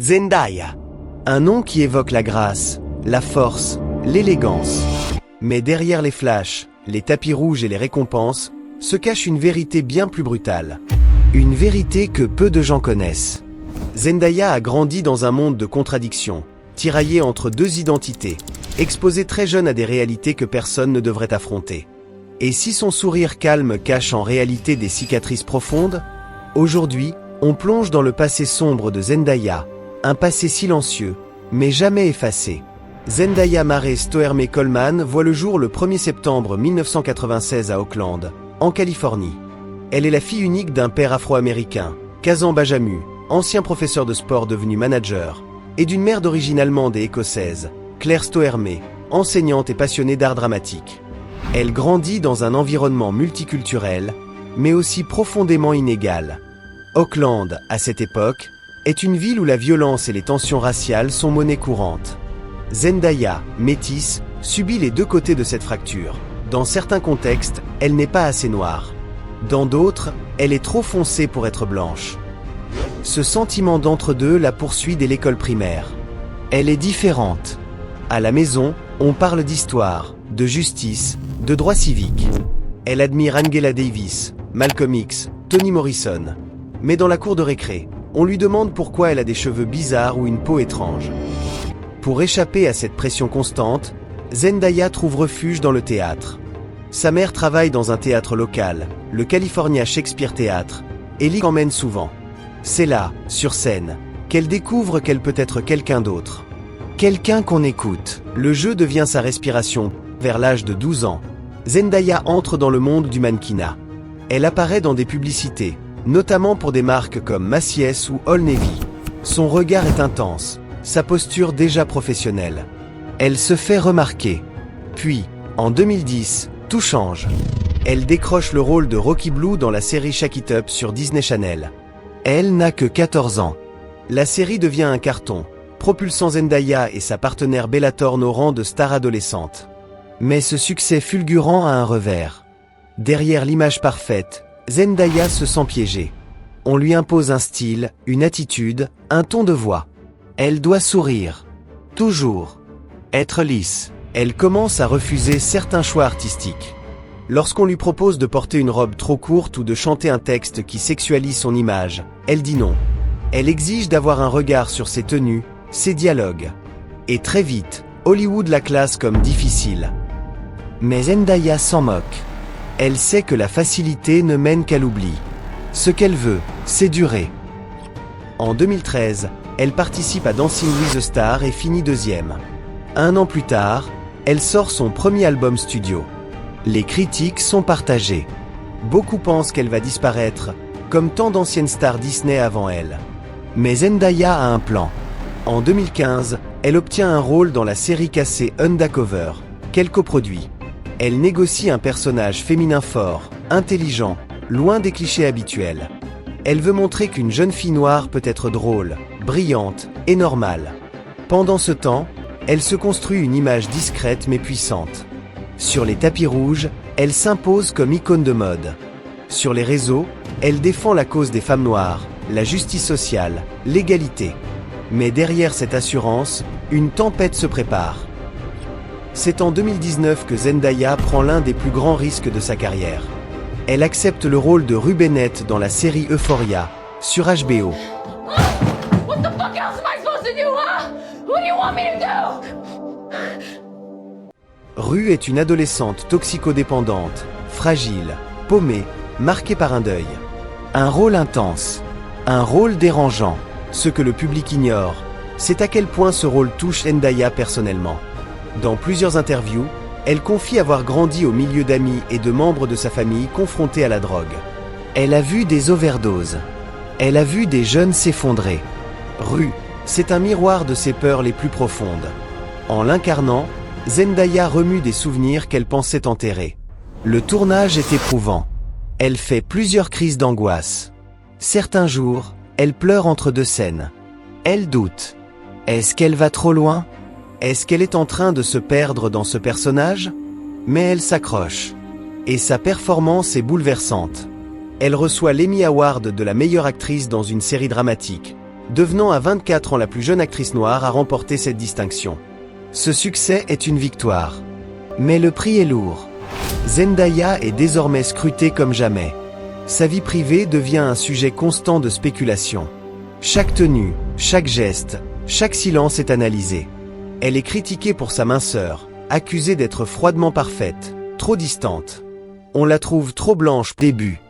Zendaya. Un nom qui évoque la grâce, la force, l'élégance. Mais derrière les flashs, les tapis rouges et les récompenses, se cache une vérité bien plus brutale. Une vérité que peu de gens connaissent. Zendaya a grandi dans un monde de contradictions, tiraillé entre deux identités, exposé très jeune à des réalités que personne ne devrait affronter. Et si son sourire calme cache en réalité des cicatrices profondes, aujourd'hui, on plonge dans le passé sombre de Zendaya, un passé silencieux, mais jamais effacé. Zendaya Mare Stoerme Coleman voit le jour le 1er septembre 1996 à Oakland, en Californie. Elle est la fille unique d'un père afro-américain, Kazan Bajamu, ancien professeur de sport devenu manager, et d'une mère d'origine allemande et écossaise, Claire Stoerme, enseignante et passionnée d'art dramatique. Elle grandit dans un environnement multiculturel, mais aussi profondément inégal. Oakland, à cette époque, est une ville où la violence et les tensions raciales sont monnaie courante. Zendaya, métisse, subit les deux côtés de cette fracture. Dans certains contextes, elle n'est pas assez noire. Dans d'autres, elle est trop foncée pour être blanche. Ce sentiment d'entre-deux la poursuit dès l'école primaire. Elle est différente. À la maison, on parle d'histoire, de justice, de droits civiques. Elle admire Angela Davis, Malcolm X, Toni Morrison. Mais dans la cour de récré, on lui demande pourquoi elle a des cheveux bizarres ou une peau étrange. Pour échapper à cette pression constante, Zendaya trouve refuge dans le théâtre. Sa mère travaille dans un théâtre local, le California Shakespeare Theatre, et l'y emmène souvent. C'est là, sur scène, qu'elle découvre qu'elle peut être quelqu'un d'autre. Quelqu'un qu'on écoute. Le jeu devient sa respiration. Vers l'âge de 12 ans, Zendaya entre dans le monde du mannequinat. Elle apparaît dans des publicités, notamment pour des marques comme Macy's ou Old Navy. Son regard est intense, sa posture déjà professionnelle. Elle se fait remarquer. Puis, en 2010, tout change. Elle décroche le rôle de Rocky Blue dans la série Shake It Up sur Disney Channel. Elle n'a que 14 ans. La série devient un carton, propulsant Zendaya et sa partenaire Bella Thorne au rang de star adolescente. Mais ce succès fulgurant a un revers. Derrière l'image parfaite, Zendaya se sent piégée. On lui impose un style, une attitude, un ton de voix. Elle doit sourire. Toujours. Être lisse. Elle commence à refuser certains choix artistiques. Lorsqu'on lui propose de porter une robe trop courte ou de chanter un texte qui sexualise son image, elle dit non. Elle exige d'avoir un regard sur ses tenues, ses dialogues. Et très vite, Hollywood la classe comme difficile. Mais Zendaya s'en moque. Elle sait que la facilité ne mène qu'à l'oubli. Ce qu'elle veut, c'est durer. En 2013, elle participe à Dancing with the Stars et finit deuxième. Un an plus tard, elle sort son premier album studio. Les critiques sont partagées. Beaucoup pensent qu'elle va disparaître, comme tant d'anciennes stars Disney avant elle. Mais Zendaya a un plan. En 2015, elle obtient un rôle dans la série cassée Undercover, qu'elle coproduit. Elle négocie un personnage féminin fort, intelligent, loin des clichés habituels. Elle veut montrer qu'une jeune fille noire peut être drôle, brillante et normale. Pendant ce temps, elle se construit une image discrète mais puissante. Sur les tapis rouges, elle s'impose comme icône de mode. Sur les réseaux, elle défend la cause des femmes noires, la justice sociale, l'égalité. Mais derrière cette assurance, une tempête se prépare. C'est en 2019 que Zendaya prend l'un des plus grands risques de sa carrière. Elle accepte le rôle de Rue Bennett dans la série Euphoria, sur HBO. What the fuck else am I supposed to do, huh? What do you want me to do? Rue est une adolescente toxicodépendante, fragile, paumée, marquée par un deuil. Un rôle intense, un rôle dérangeant. Ce que le public ignore, c'est à quel point ce rôle touche Zendaya personnellement. Dans plusieurs interviews, elle confie avoir grandi au milieu d'amis et de membres de sa famille confrontés à la drogue. Elle a vu des overdoses. Elle a vu des jeunes s'effondrer. Rue, c'est un miroir de ses peurs les plus profondes. En l'incarnant, Zendaya remue des souvenirs qu'elle pensait enterrer. Le tournage est éprouvant. Elle fait plusieurs crises d'angoisse. Certains jours, elle pleure entre deux scènes. Elle doute. Est-ce qu'elle va trop loin ? Est-ce qu'elle est en train de se perdre dans ce personnage ? Mais elle s'accroche. Et sa performance est bouleversante. Elle reçoit l'Emmy Award de la meilleure actrice dans une série dramatique, devenant à 24 ans la plus jeune actrice noire à remporter cette distinction. Ce succès est une victoire. Mais le prix est lourd. Zendaya est désormais scrutée comme jamais. Sa vie privée devient un sujet constant de spéculation. Chaque tenue, chaque geste, chaque silence est analysé. Elle est critiquée pour sa minceur, accusée d'être froidement parfaite, trop distante. On la trouve trop blanche au début,